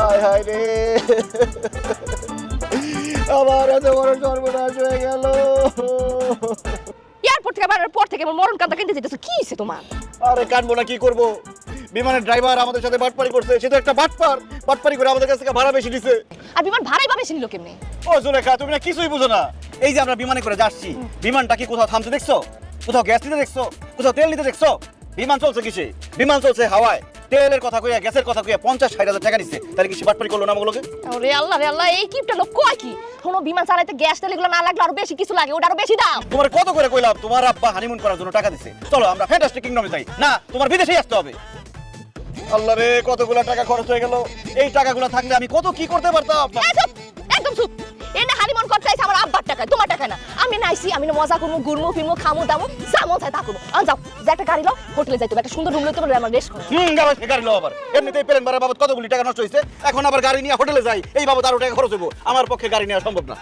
হায় হায় রে, আমার এত বড় সর্বনাশ হয়ে গেল। এয়ারপোর্ট থেকে বাড়ার পর থেকে আমার মরণ কাঁদা কিনতে যেতেছে, কি হয়েছে তোমার? আরে কানবো না, কি করব? বিমানের ড্রাইভার আমাদের সাথে বাটপারি করছে, সে তো একটা বাটপারি করে আমাদের কাছ থেকে ভাড়া বেশি দিছে। আর বিমান ভাড়াই বা বেশি নিল কেমনে? ও জুলেখা, তুমি না কিছুই বুঝো না। এই যে আমরা বিমানে করে যাচ্ছি, বিমানটা কি কোথাও থামতে দেখছো? কোথাও গ্যাস নিতে দেখছো? কোথাও তেল নিতে দেখছো? বিমান চলছে কিসে? বিমান চলছে হাওয়ায়। তেলের কথা কইয়া, গ্যাসের কথা কইয়া 50-60 টাকা নিচ্ছে, তাহলে কিছু বাটপারি করলো না আমাগুলোকে? ওরে আল্লাহ রে আল্লাহ, এই কিপটা লোক কয় কি? কোনো বিমান চালাইতে গ্যাস তেল এগুলো না লাগলে আরো বেশি কিছু লাগে, ওটা আরো বেশি দাম। তোমার কত করে কইলাম তোমার আব্বা হানিমুন করার জন্য টাকা দিচ্ছে, চলো আমরা ফ্যান্টাস্টিক কিংডমে যাই। না, তোমার বিদেশেই আসতে হবে। আল্লাহ রে, কতগুলা টাকা খরচ হয়ে গেল। এই টাকাগুলো থাকলে আমি কত কি করতে পারতাম। এই চুপ, একদম চুপ। এনে হানিমুন করতে আইছে আমার আব্বার টাকা, তোমার টাকা না। আমি নাইছি, আমি না মজা করবো, ঘুরবো ফিরবো, খামো দামো, সামো চাই তা করবো। যাও, যে একটা গাড়ি লও, হোটেলে যাইতো, একটা সুন্দর রুম লইতে পারলে আমার রেস্ট করো। গাড়ি লো আবার। এমনিতেই প্লেন ভাড়া বাবদ কতগুলি টাকা নষ্ট হয়েছে, এখন আবার গাড়ি নিয়ে হোটেলে যাই, এই বাবদ আরো টাকা খরচ হইব। আমার পক্ষে গাড়ি নেওয়া সম্ভব না।